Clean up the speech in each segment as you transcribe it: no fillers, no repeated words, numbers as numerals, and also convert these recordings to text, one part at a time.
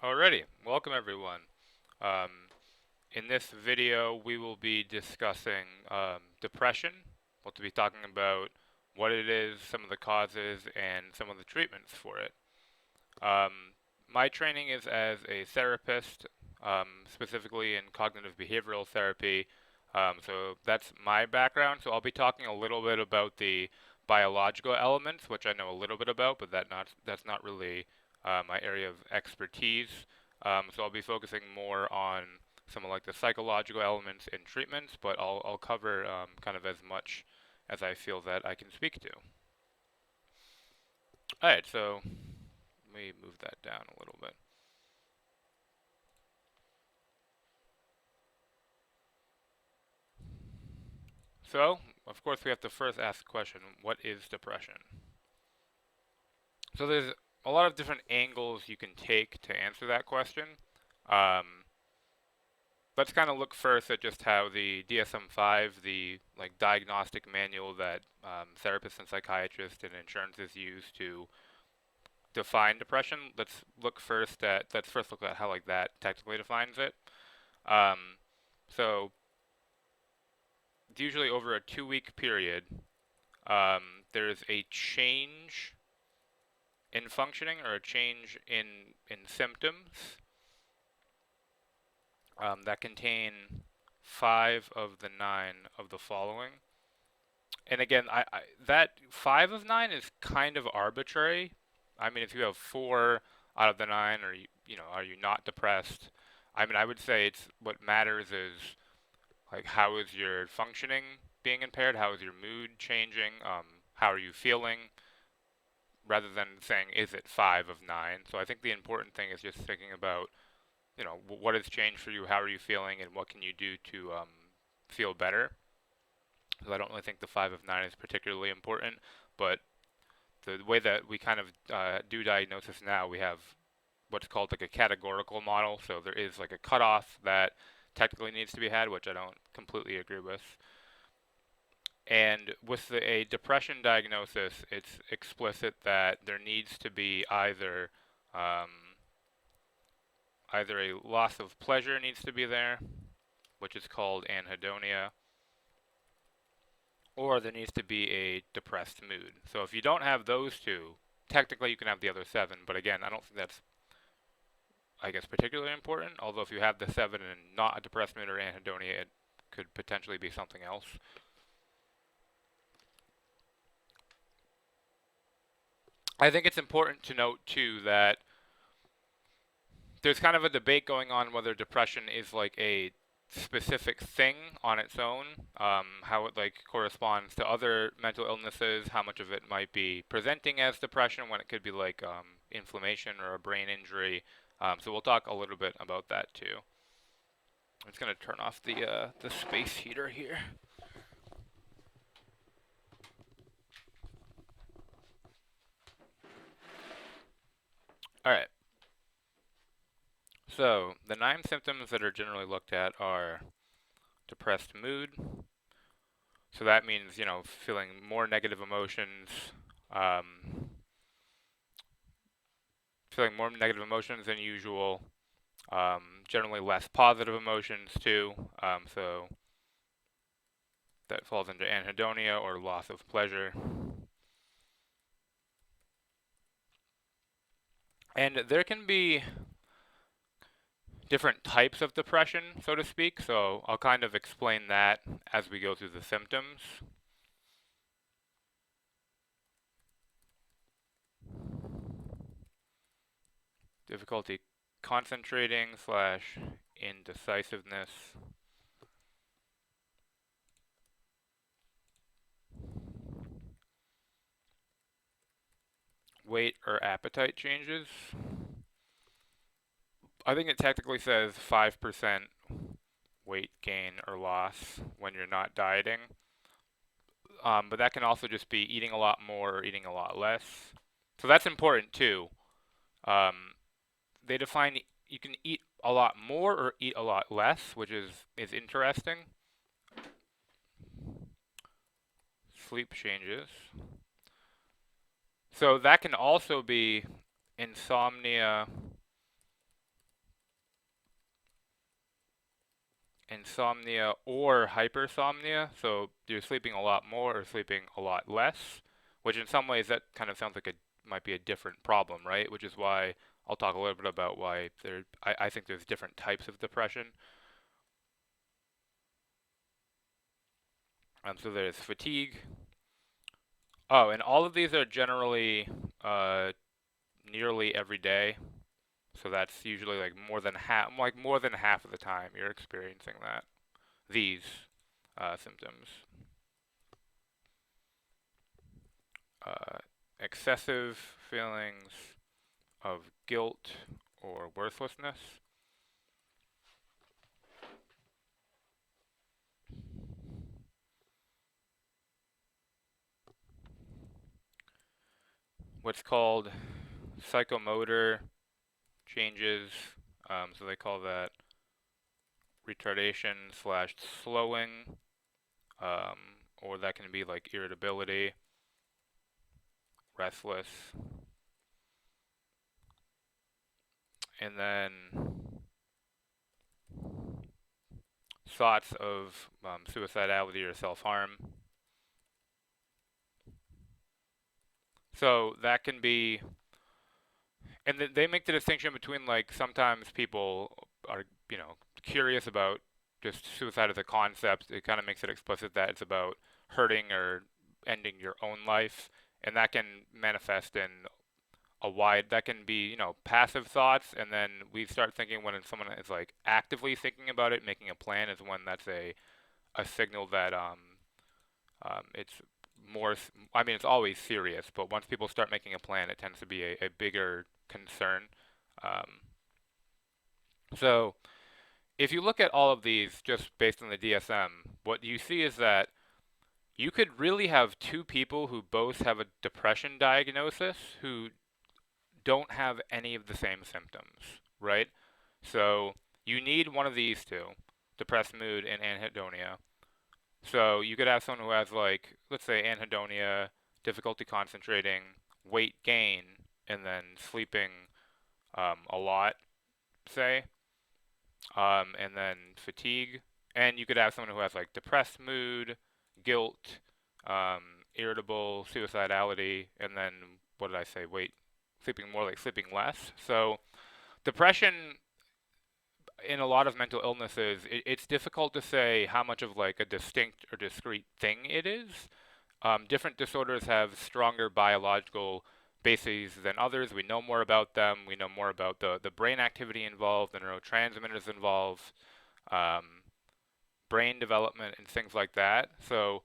Alrighty, welcome everyone. Um, in this video, we will be discussing depression. We'll be talking about what it is, some of the causes, and some of the treatments for it. Um, my training is as a therapist, specifically in cognitive behavioral therapy. So that's my background. So I'll be talking a little bit about the biological elements, which I know a little bit about, but that's not really my area of expertise. So I'll be focusing more on some of like the psychological elements in treatments, but I'll cover kind of as much as I feel that I can speak to. All right, so let me move that down a little bit. So, of course, we have to first ask the question, what is depression? So there's a lot of different angles you can take to answer that question. Um, let's kind of look first at just how the DSM-5, the like diagnostic manual that therapists and psychiatrists and insurances use to define depression. Let's first look at how like that technically defines it. Um, so usually over a 2-week period, there's a change in functioning or a change in symptoms that contain 5 of the 9 of the following. And again, that 5 of 9 is kind of arbitrary. I mean, if you have 4 out of the 9, or are you not depressed? I mean, I would say it's what matters is like how is your functioning being impaired? How is your mood changing? How are you feeling? Rather than saying is it 5 of 9. So I think the important thing is just thinking about what has changed for you, how are you feeling, and what can you do to feel better. So I don't really think the 5 of 9 is particularly important, but the way that we kind of do diagnosis now, we have what's called like a categorical model. So there is like a cutoff that technically needs to be had, which I don't completely agree with. And with a depression diagnosis, it's explicit that there needs to be um, either a loss of pleasure needs to be there, which is called anhedonia, or there needs to be a depressed mood. So if you don't have those two, technically you can have the other 7, but again, I don't think that's, I guess, particularly important. Although if you have the 7 and not a depressed mood or anhedonia, it could potentially be something else. I think it's important to note too that there's kind of a debate going on whether depression is like a specific thing on its own, how it like corresponds to other mental illnesses, how much of it might be presenting as depression when it could be like inflammation or a brain injury. So we'll talk a little bit about that too. I'm just gonna turn off the space heater here. All right. So the 9 symptoms that are generally looked at are depressed mood. So that means feeling more negative emotions, um, feeling more negative emotions than usual. Generally less positive emotions too. So that falls into anhedonia or loss of pleasure. And there can be different types of depression, so to speak. So I'll kind of explain that as we go through the symptoms. Difficulty concentrating / indecisiveness. Weight or appetite changes. I think it technically says 5% weight gain or loss when you're not dieting. But that can also just be eating a lot more or eating a lot less. So that's important too. Um, they define you can eat a lot more or eat a lot less, which is interesting. Sleep changes. So that can also be insomnia insomnia or hypersomnia. So you're sleeping a lot more or sleeping a lot less, which in some ways that kind of sounds like it might be a different problem, right? Which is why I'll talk a little bit about why I think there's different types of depression. So there's fatigue. Oh, and all of these are generally uh, nearly every day. So that's usually like more than half of the time you're experiencing that these symptoms. Uh, Excessive feelings of guilt or worthlessness. What's called psychomotor changes. So they call that retardation slash slowing, or that can be like irritability, restless, and then thoughts of suicidality or self-harm. So that can be, and they make the distinction between like sometimes people are, curious about just suicide as a concept. It kind of makes it explicit that it's about hurting or ending your own life, and that can manifest in that can be, passive thoughts, and then we start thinking when someone is like actively thinking about it, making a plan is when that's a signal that it's more, I mean, it's always serious, but once people start making a plan, it tends to be a bigger concern. Um, so if you look at all of these just based on the DSM, what you see is that you could really have two people who both have a depression diagnosis who don't have any of the same symptoms, right? So you need one of these two, depressed mood and anhedonia. So you could have someone who has like, let's say anhedonia, difficulty concentrating, weight gain, and then sleeping a lot, say, and then fatigue. And you could have someone who has like depressed mood, guilt, um, irritable, suicidality, and then what did I say? Weight, sleeping more, like sleeping less. So depression in a lot of mental illnesses, it's difficult to say how much of like a distinct or discrete thing it is. Different disorders have stronger biological bases than others. We know more about them. We know more about the brain activity involved, the neurotransmitters involved, um, brain development, and things like that. So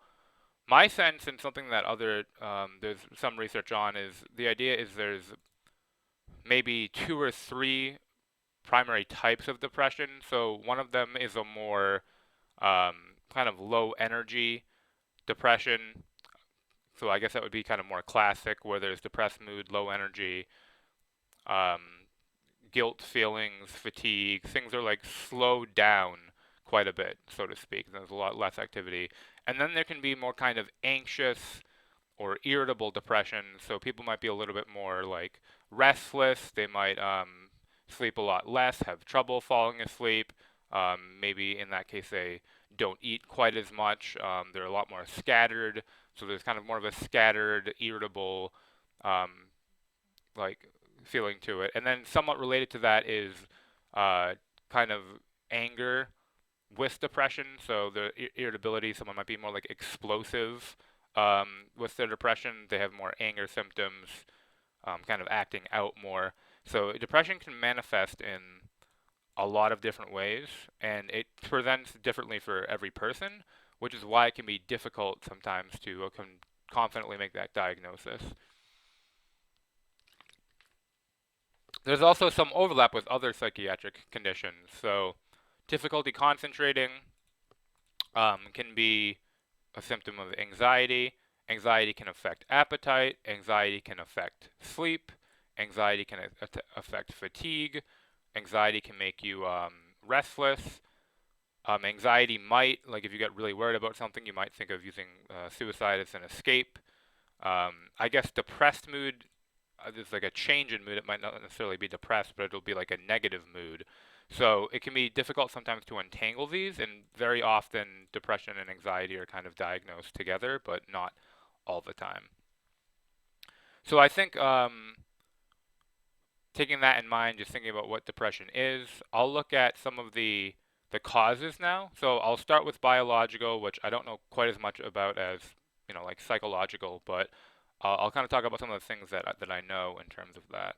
my sense, and something that there's some research on, is the idea is there's maybe two or three primary types of depression. So one of them is a more kind of low energy depression. So I guess that would be kind of more classic, where there's depressed mood, low energy, um, guilt feelings, fatigue. Things are like slowed down quite a bit, so to speak. There's a lot less activity. And then there can be more kind of anxious or irritable depression. So people might be a little bit more like restless. They might sleep a lot less, have trouble falling asleep. Maybe in that case they don't eat quite as much. They're a lot more scattered. So there's kind of more of a scattered, irritable, um, like feeling to it. And then somewhat related to that is uh, kind of anger with depression. So the irritability, someone might be more like explosive with their depression. They have more anger symptoms, kind of acting out more. So depression can manifest in a lot of different ways, and it presents differently for every person, which is why it can be difficult sometimes to confidently make that diagnosis. There's also some overlap with other psychiatric conditions. So difficulty concentrating can be a symptom of anxiety. Anxiety can affect appetite. Anxiety can affect sleep. Anxiety can affect fatigue. Anxiety can make you restless. Anxiety might, like if you get really worried about something, you might think of using suicide as an escape. I guess depressed mood, there's like a change in mood. It might not necessarily be depressed, but it'll be like a negative mood. So it can be difficult sometimes to untangle these, and very often depression and anxiety are kind of diagnosed together, but not all the time. So I think taking that in mind, just thinking about what depression is, I'll look at some of the causes now. So I'll start with biological, which I don't know quite as much about as like psychological, but I'll kind of talk about some of the things that I know in terms of that.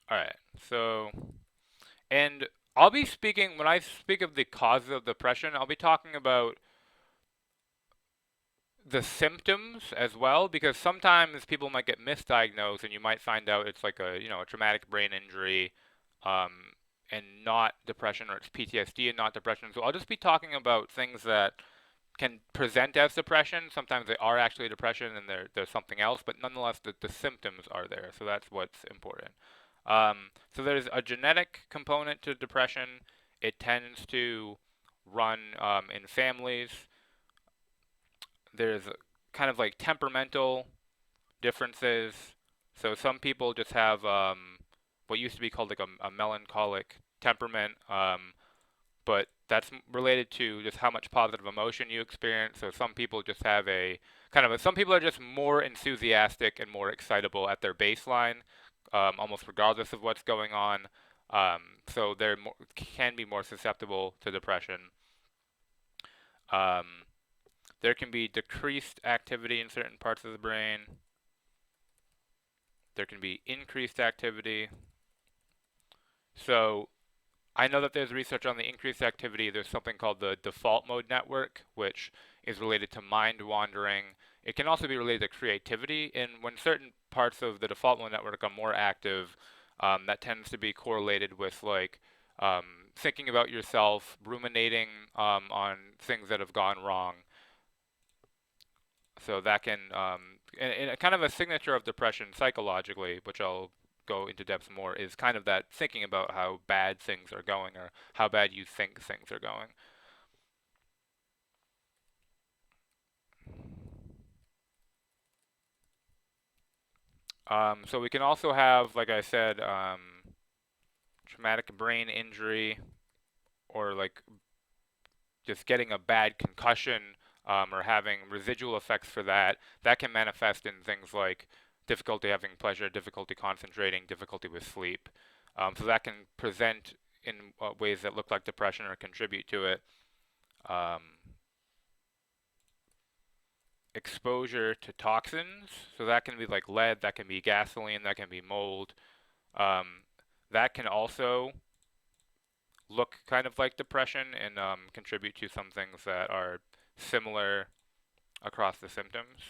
All right. So and I'll be speaking when I speak of the causes of depression, I'll be talking about the symptoms as well, because sometimes people might get misdiagnosed and you might find out it's like a traumatic brain injury, um, and not depression, or it's PTSD and not depression. So I'll just be talking about things that can present as depression. Sometimes they are actually depression and there's something else, but nonetheless the symptoms are there. So that's what's important. So there's a genetic component to depression. It tends to run in families. There's kind of like temperamental differences. So some people just have what used to be called like a melancholic temperament, but that's related to just how much positive emotion you experience. So some people just have a some people are just more enthusiastic and more excitable at their baseline, almost regardless of what's going on. So they're can be more susceptible to depression. Um, there can be decreased activity in certain parts of the brain. There can be increased activity. So I know that there's research on the increased activity. There's something called the default mode network, which is related to mind wandering. It can also be related to creativity. And when certain parts of the default mode network are more active, that tends to be correlated with like thinking about yourself, ruminating on things that have gone wrong. So that can, and kind of a signature of depression psychologically, which I'll go into depth more, is kind of that thinking about how bad things are going or how bad you think things are going. So we can also have, like I said, traumatic brain injury, or like just getting a bad concussion, or having residual effects for that. That can manifest in things like difficulty having pleasure, difficulty concentrating, difficulty with sleep. So that can present in ways that look like depression or contribute to it. Um, Exposure to toxins, so that can be like lead, that can be gasoline, that can be mold. Um, that can also look kind of like depression and contribute to some things that are similar across the symptoms.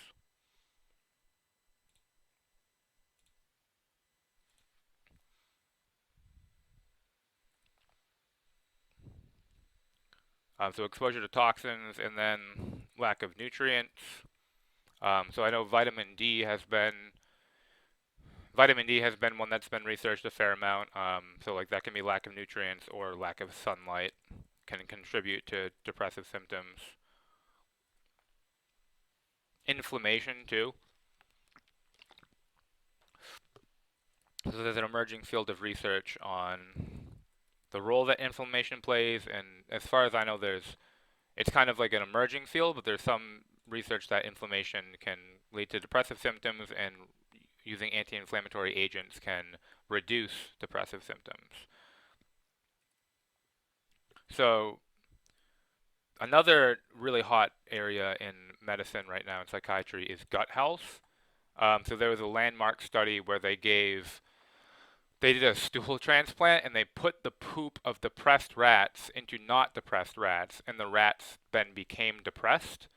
So exposure to toxins, and then lack of nutrients. So I know vitamin D has been one that's been researched a fair amount. So like that can be lack of nutrients or lack of sunlight can contribute to depressive symptoms. Inflammation too. So there's an emerging field of research on the role that inflammation plays, and as far as I know, it's kind of like an emerging field, but there's some research that inflammation can lead to depressive symptoms, and using anti-inflammatory agents can reduce depressive symptoms. So another really hot area in medicine right now in psychiatry is gut health. So there was a landmark study where they did a stool transplant and they put the poop of depressed rats into not depressed rats, and the rats then became depressed.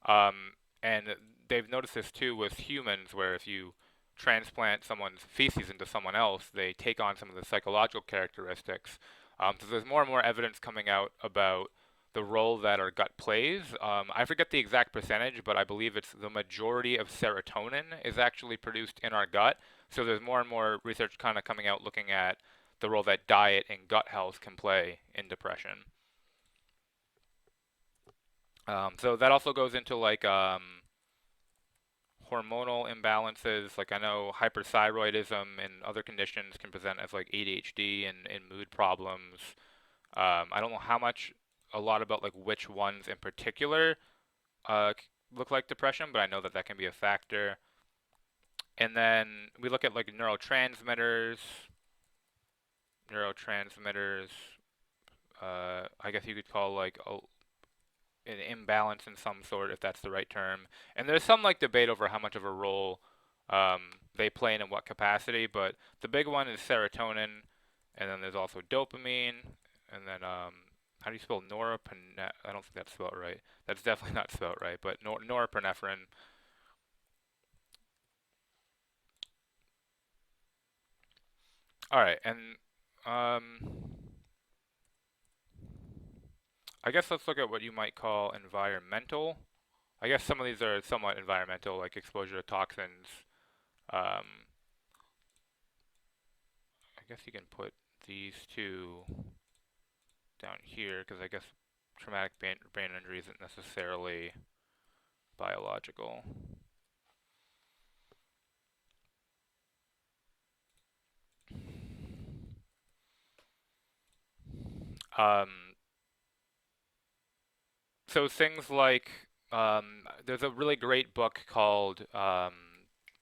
Um, and they've noticed this too with humans, where if you transplant someone's feces into someone else, they take on some of the psychological characteristics. So there's more and more evidence coming out about the role that our gut plays. I forget the exact percentage, but I believe it's the majority of serotonin is actually produced in our gut. So there's more and more research kind of coming out looking at the role that diet and gut health can play in depression. So that also goes into like hormonal imbalances. Like I know hyperthyroidism and other conditions can present as like ADHD and mood problems. I don't know a lot about like which ones in particular look like depression, but I know that that can be a factor. And then we look at like neurotransmitters. I guess you could call like an imbalance in some sort, if that's the right term. And there's some like debate over how much of a role um, they play in what capacity, but the big one is serotonin, and then there's also dopamine, and then how do you spell norepinephrine? I don't think that's spelled right. That's definitely not spelled right, but norepinephrine. All right, and um, I guess let's look at what you might call environmental. I guess some of these are somewhat environmental, like exposure to toxins. Um, I guess you can put these two down here because I guess traumatic brain injury isn't necessarily biological. Um, so things like there's a really great book called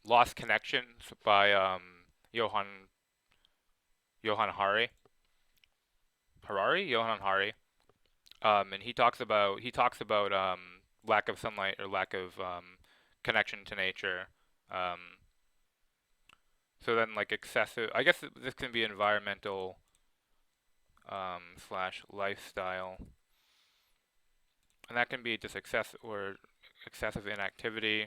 Lost Connections by Johan Johan Hari Johan Hari, and he talks about lack of sunlight or lack of connection to nature. Um, so then like excessive, I guess this can be environmental slash lifestyle, and that can be just excessive inactivity.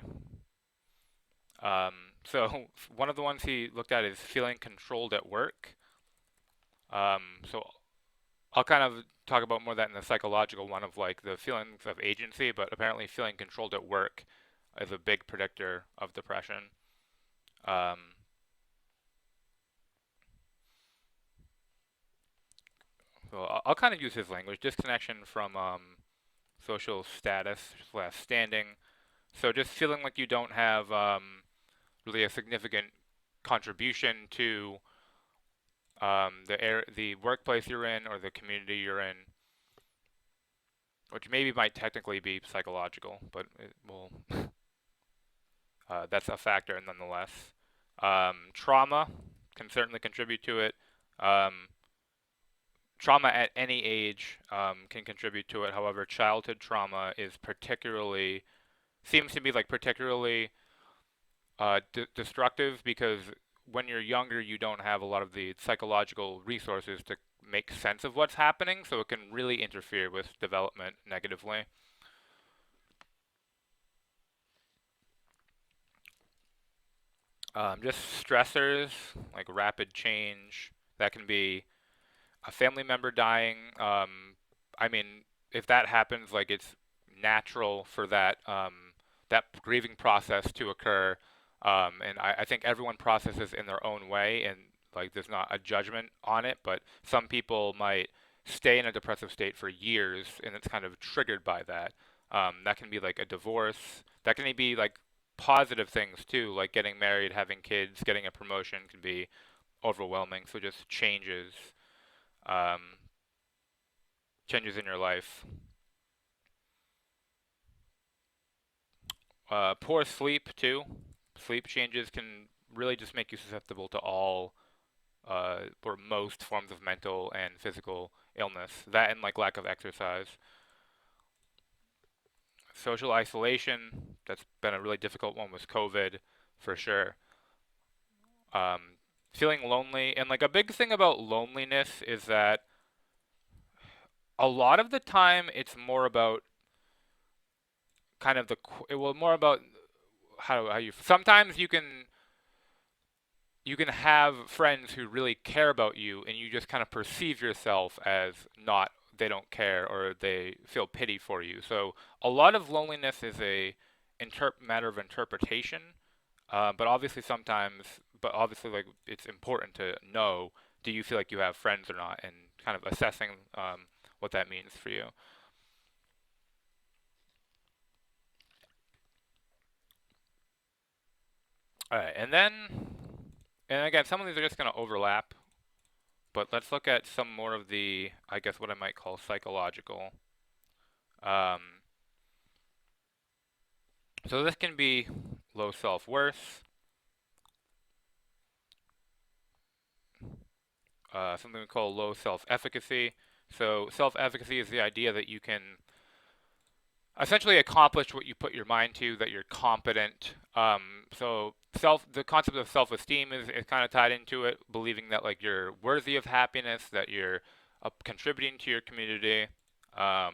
So one of the ones he looked at is feeling controlled at work. So I'll kind of talk about more of that in the psychological one of like the feelings of agency, but apparently feeling controlled at work is a big predictor of depression. Um, so I'll kind of use his language: disconnection from social status slash standing. So just feeling like you don't have really a significant contribution to the workplace you're in or the community you're in, which maybe might technically be psychological, but that's a factor nonetheless. Trauma can certainly contribute to it. Um, Trauma at any age can contribute to it. However, childhood trauma is particularly seems to be like particularly destructive because when you're younger, you don't have a lot of the psychological resources to make sense of what's happening, so it can really interfere with development negatively. Just stressors like rapid change that can be a family member dying. I mean, if that happens, like it's natural for that grieving process to occur, and I think everyone processes in their own way, and like there's not a judgment on it. But some people might stay in a depressive state for years, and it's kind of triggered by that. That can be like a divorce. That can be like positive things too, like getting married, having kids, getting a promotion can be overwhelming. So just um, changes in your life. Poor sleep too. Sleep changes can really just make you susceptible to all or most forms of mental and physical illness. That and like lack of exercise. Social isolation, that's been a really difficult one with COVID for sure. Um, Feeling lonely, and like a big thing about loneliness is that a lot of the time it's more about kind of more about how you sometimes you can have friends who really care about you and you just kind of perceive yourself as not they don't care or they feel pity for you. So a lot of loneliness is a matter of interpretation, but obviously sometimes but obviously, like, it's important to know, do you feel like you have friends or not, and kind of assessing what that means for you. All right, and again, some of these are just going to overlap, but let's look at some more of the, I guess, what I might call psychological. Um, so this can be low self-worth, something we call low self-efficacy. So self-efficacy is the idea that you can essentially accomplish what you put your mind to, that you're competent. The concept of self-esteem is kind of tied into it, believing that like you're worthy of happiness, that you're contributing to your community. Um,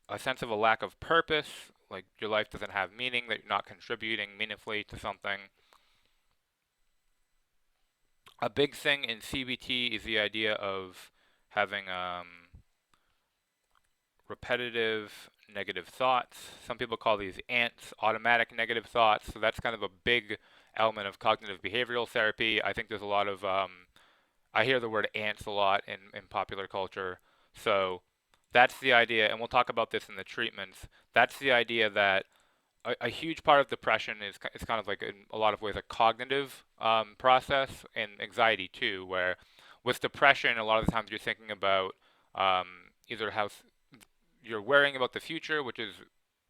a sense of a lack of purpose, like your life doesn't have meaning, that you're not contributing meaningfully to something. A big thing in CBT is the idea of having repetitive negative thoughts. Some people call these ants, automatic negative thoughts. So that's kind of a big element of cognitive behavioral therapy. I think there's a lot of, I hear the word ants a lot in popular culture. So that's the idea, and we'll talk about this in the treatments. That's the idea that a huge part of depression is kind of like in a lot of ways a cognitive process, and anxiety too, where with depression, a lot of the times you're thinking about um, either how you're worrying about the future, which is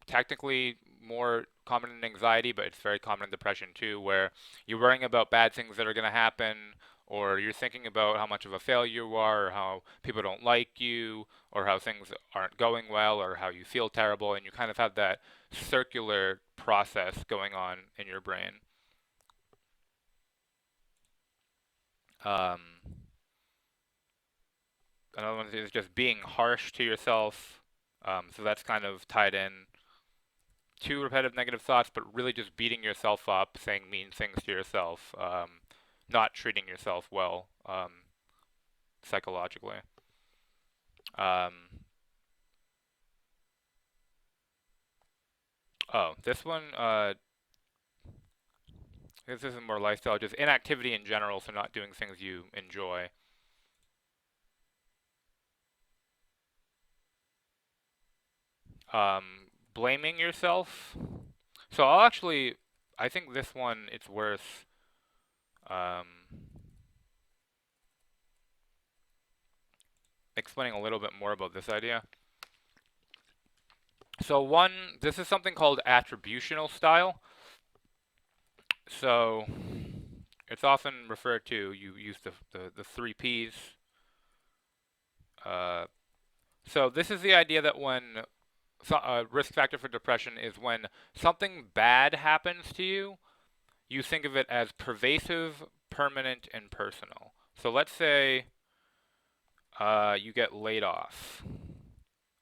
technically more common in anxiety, but it's very common in depression too, where you're worrying about bad things that are going to happen, or you're thinking about how much of a failure you are, or how people don't like you, or how things aren't going well, or how you feel terrible, and you kind of have that circular process going on in your brain. Um, Another one is just being harsh to yourself. So that's kind of tied in to repetitive negative thoughts, but really just beating yourself up, saying mean things to yourself, not treating yourself well psychologically. Um, this one, this isn't more lifestyle, just inactivity in general, so not doing things you enjoy. Blaming yourself. So I think this one, it's worth um, explaining a little bit more about this idea. So this is something called attributional style. So it's often referred to, you use the three P's. Uh, so this is the idea that when a risk factor for depression is when something bad happens to you, you think of it as pervasive, permanent, and personal. So let's say you get laid off,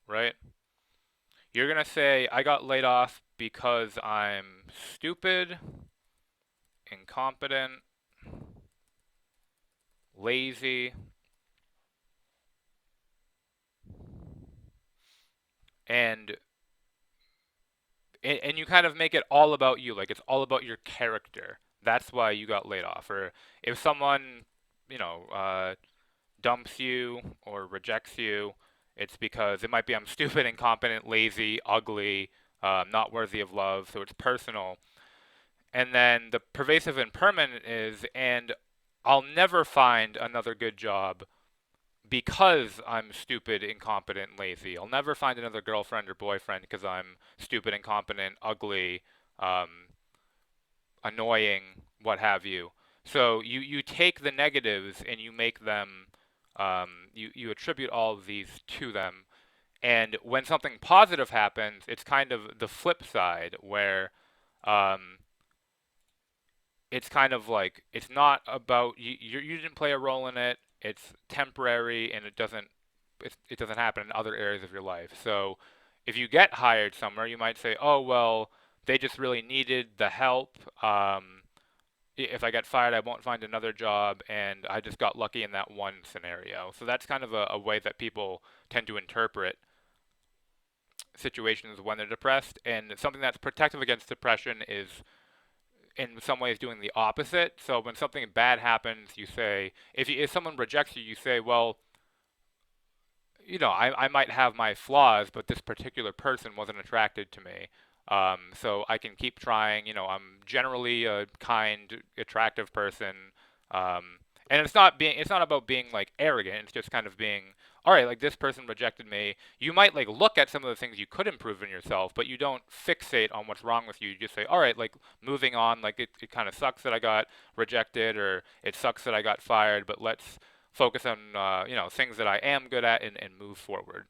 right? You're going to say, I got laid off because I'm stupid, incompetent, lazy, and and you kind of make it all about you, like it's all about your character. That's why you got laid off. Or if someone, you know, dumps you or rejects you, it's because it might be I'm stupid, incompetent, lazy, ugly, not worthy of love. So it's personal. And then the pervasive and permanent is, and I'll never find another good job because I'm stupid, incompetent, lazy. I'll never find another girlfriend or boyfriend because I'm stupid, incompetent, ugly, um, annoying, what have you. So you take the negatives and you make them, you attribute all of these to them. And when something positive happens, it's kind of the flip side where um, it's kind of like it's not about you didn't play a role in it. It's temporary and it doesn't happen in other areas of your life. So if you get hired somewhere, you might say, "Oh, well, they just really needed the help. If I get fired, I won't find another job, and I just got lucky in that one scenario." So that's kind of a way that people tend to interpret situations when they're depressed. And something that's protective against depression is in some ways doing the opposite. So when something bad happens, you say, if someone rejects you, you say, well, I might have my flaws, but this particular person wasn't attracted to me. So I can keep trying. I'm generally a kind, attractive person. Um, and it's not about being like arrogant. It's just kind of being, all right, like this person rejected me. You might like look at some of the things you could improve in yourself, but you don't fixate on what's wrong with you. You just say, all right, like moving on, like it kind of sucks that I got rejected, or it sucks that I got fired, but let's focus on things that I am good at, and move forward.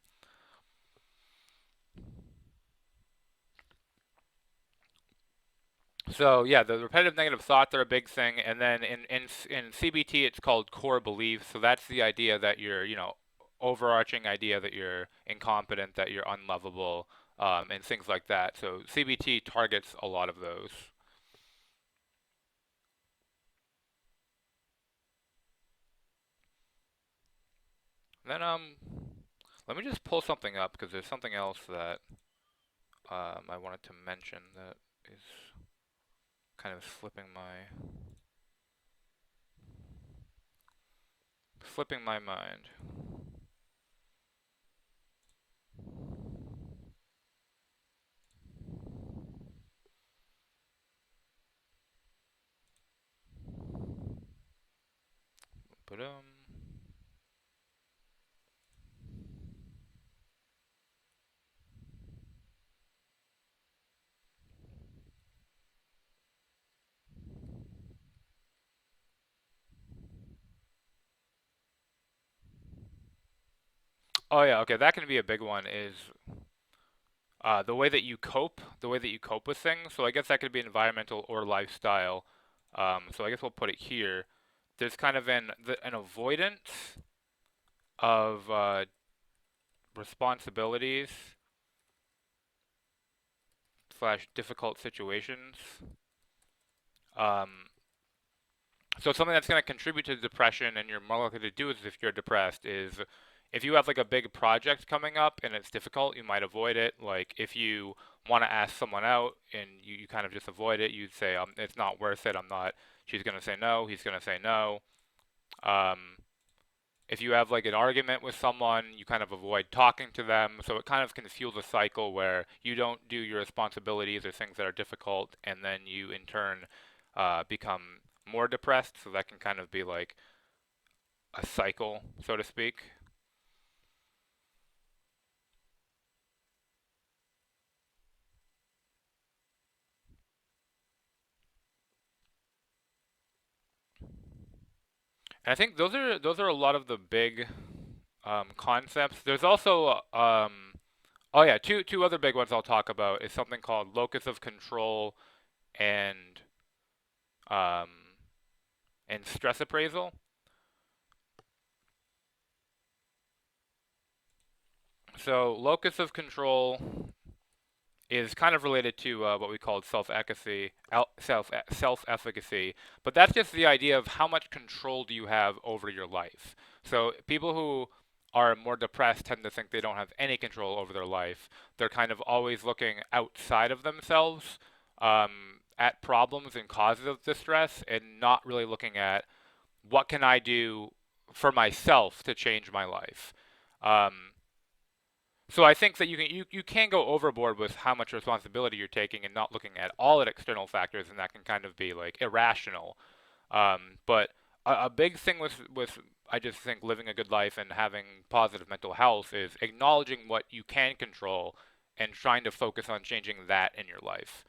So yeah, the repetitive negative thoughts are a big thing, and then in CBT it's called core beliefs. So that's the idea that you're overarching idea that you're incompetent, that you're unlovable, and things like that. So CBT targets a lot of those. Then let me just pull something up because there's something else that I wanted to mention that is kind of slipping my mind. But oh yeah, okay, that can be a big one. Is the way that you cope with things. So I guess that could be environmental or lifestyle. So I guess we'll put it here. There's kind of an avoidance of responsibilities slash difficult situations. Um, so something that's going to contribute to depression, and you're more likely to do it if you're depressed, is if you have like a big project coming up and it's difficult, you might avoid it. Like if you want to ask someone out and you kind of just avoid it, you'd say, it's not worth it. I'm not. She's going to say no. He's going to say no. Um, if you have like an argument with someone, you kind of avoid talking to them. So it kind of can fuel the cycle where you don't do your responsibilities or things that are difficult, and then you in turn become more depressed. So that can kind of be like a cycle, so to speak. And I think those are a lot of the big concepts. There's also oh yeah, two other big ones I'll talk about is something called locus of control and um, and stress appraisal. So locus of control is kind of related to what we call self-efficacy, self-efficacy, but that's just the idea of how much control do you have over your life. So people who are more depressed tend to think they don't have any control over their life. They're kind of always looking outside of themselves at problems and causes of distress, and not really looking at what can I do for myself to change my life. Um, so I think that you can go overboard with how much responsibility you're taking and not looking at all the external factors, and that can kind of be like irrational. But a big thing with I just think living a good life and having positive mental health is acknowledging what you can control and trying to focus on changing that in your life.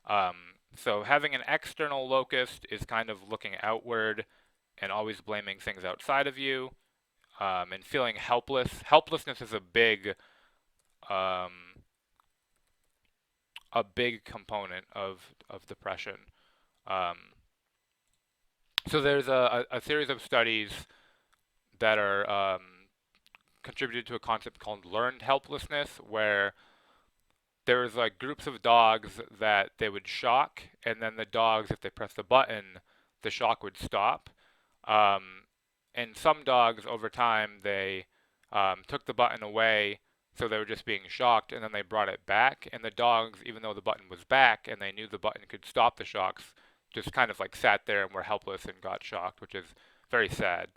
Um, so having an external locus is kind of looking outward and always blaming things outside of you, and feeling helpless. Helplessness is um, a big component of depression. Um, so there's a series of studies that are contributed to a concept called learned helplessness, where there's like groups of dogs that they would shock, and then the dogs, if they press the button, the shock would stop. Um, and some dogs, over time, they took the button away, so they were just being shocked, and then they brought it back. And the dogs, even though the button was back and they knew the button could stop the shocks, just kind of like sat there and were helpless and got shocked, which is very sad.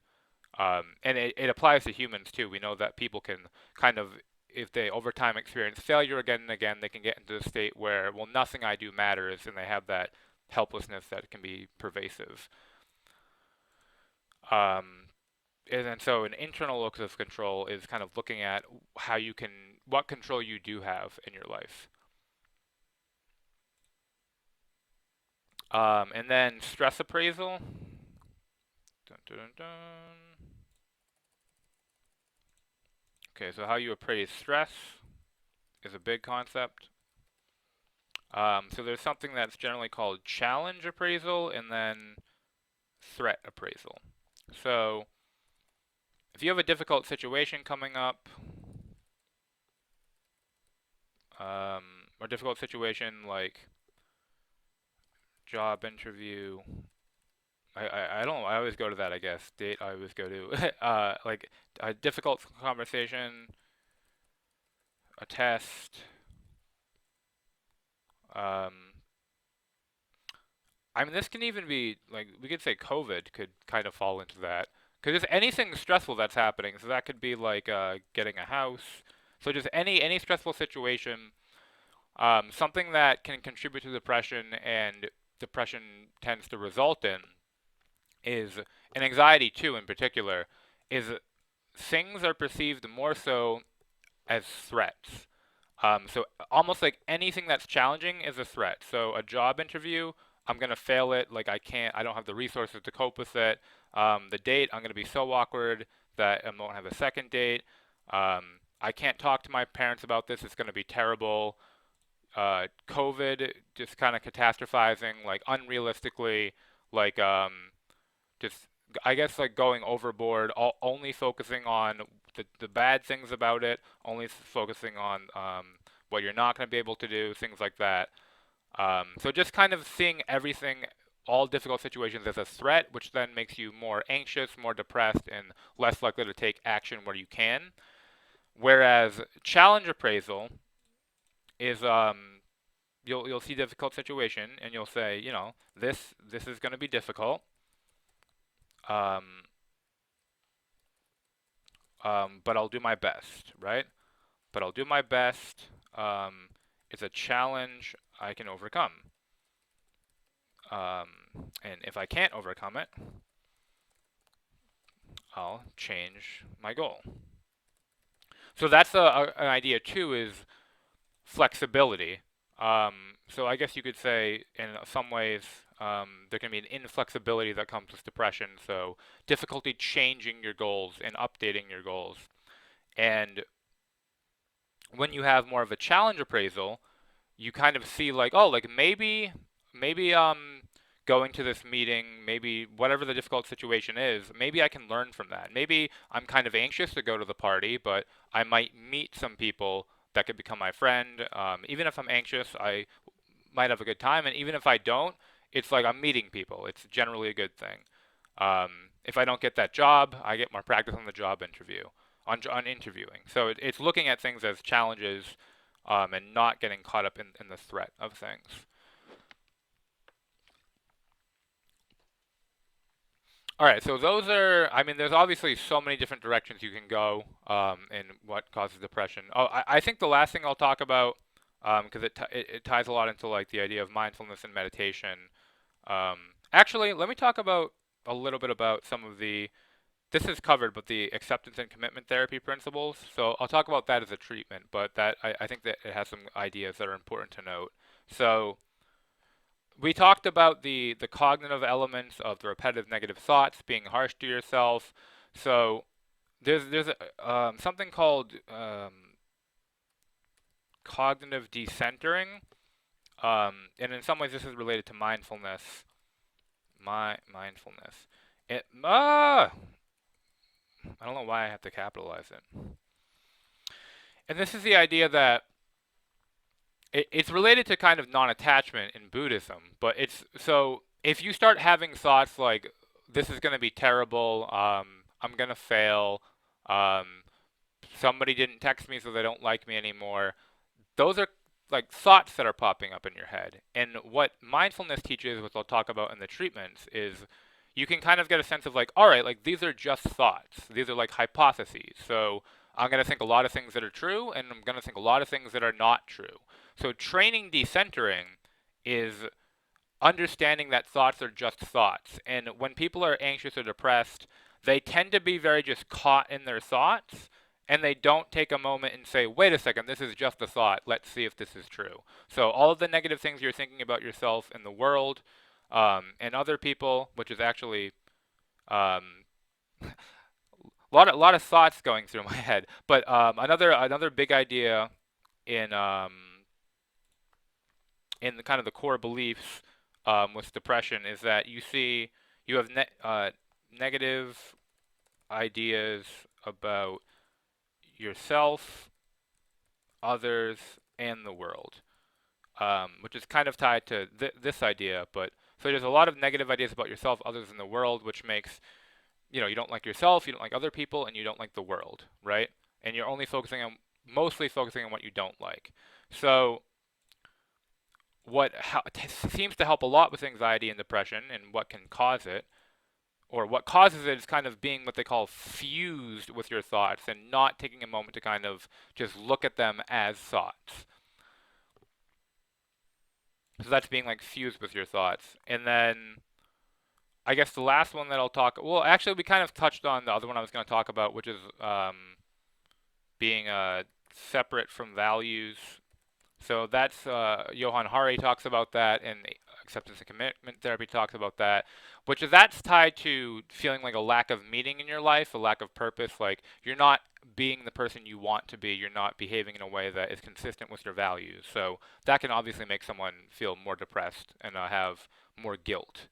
And it applies to humans too. We know that people can kind of, if they over time experience failure again and again, they can get into the state where, well, nothing I do matters, and they have that helplessness that can be pervasive. Um, and then so an internal locus of control is kind of looking at how you can, what control you do have in your life. And then stress appraisal. Dun, dun, dun, dun. Okay, so how you appraise stress is a big concept. So there's something that's generally called challenge appraisal and then threat appraisal. So if you have a difficult situation coming up, or difficult situation like job interview, I don't know, I always go to that, I guess. Date, I always go to. Like a difficult conversation, a test. Um, I mean, this can even be, like, we could say COVID could kind of fall into that. Because just anything stressful that's happening, so that could be like getting a house. So just any stressful situation, something that can contribute to depression and depression tends to result in is, and anxiety too in particular, is things are perceived more so as threats. So almost like anything that's challenging is a threat. So a job interview, I'm gonna fail it. Like I don't have the resources to cope with it. The date, I'm gonna be so awkward that I won't have a second date. I can't talk to my parents about this. It's gonna be terrible. COVID, just kind of catastrophizing, like unrealistically, like just I guess like going overboard, only focusing on the bad things about it, only focusing on what you're not going to be able to do, things like that. So just kind of seeing everything, all difficult situations as a threat, which then makes you more anxious, more depressed, and less likely to take action where you can. Whereas challenge appraisal is you'll see difficult situation and you'll say, you know, this is going to be difficult. Um, but I'll do my best, right? But I'll do my best. It's a challenge I can overcome. Um, and if I can't overcome it, I'll change my goal. So that's an idea too, is flexibility. So I guess you could say in some ways there can be an inflexibility that comes with depression. So difficulty changing your goals and updating your goals. And when you have more of a challenge appraisal, you kind of see like, oh, like maybe going to this meeting, maybe whatever the difficult situation is, maybe I can learn from that. Maybe I'm kind of anxious to go to the party, but I might meet some people that could become my friend. Even if I'm anxious, I might have a good time, and even if I don't, it's like I'm meeting people. It's generally a good thing. If I don't get that job, I get more practice on the job interview, on interviewing. So it's looking at things as challenges and not getting caught up in the threat of things. All right, so those are, I mean, there's obviously so many different directions you can go in what causes depression. Oh, I think the last thing I'll talk about, because it ties a lot into like the idea of mindfulness and meditation. Um, Actually, let me talk about a little bit about some of the, this is covered, but the acceptance and commitment therapy principles. So I'll talk about that as a treatment, but that I think that it has some ideas that are important to note. So we talked about the cognitive elements of the repetitive negative thoughts, being harsh to yourself. So something called cognitive decentering, and in some ways this is related to mindfulness. Mindfulness. I don't know why I have to capitalize it. And this is the idea that it's related to kind of non-attachment in Buddhism, but it's so if you start having thoughts like this is going to be terrible, I'm going to fail, um, somebody didn't text me so they don't like me anymore, those are like thoughts that are popping up in your head. And what mindfulness teaches, which I'll talk about in the treatments, is you can kind of get a sense of like, all right, like these are just thoughts. These are like hypotheses. So I'm going to think a lot of things that are true, and I'm going to think a lot of things that are not true. So training decentering is understanding that thoughts are just thoughts. And when people are anxious or depressed, they tend to be very just caught in their thoughts, and they don't take a moment and say, wait a second, this is just a thought. Let's see if this is true. So all of the negative things you're thinking about yourself and the world and other people, which is actually um, a lot of thoughts going through my head. But another big idea in in the kind of the core beliefs with depression is that you have negative ideas about yourself, others, and the world, which is kind of tied to this idea. But so there's a lot of negative ideas about yourself, others, and the world, which makes you don't like yourself, you don't like other people, and you don't like the world, right? And you're only mostly focusing on what you don't like. So seems to help a lot with anxiety and depression and what can cause it, or what causes it is kind of being what they call fused with your thoughts and not taking a moment to kind of just look at them as thoughts. So that's being like fused with your thoughts. And then I guess the last one that I'll talk, well, actually, we kind of touched on the other one I was going to talk about, which is being separate from values. So that's Johan Hari talks about that, and acceptance and commitment therapy talks about that, which is that's tied to feeling like a lack of meaning in your life, a lack of purpose. Like you're not being the person you want to be, you're not behaving in a way that is consistent with your values. So that can obviously make someone feel more depressed and have more guilt.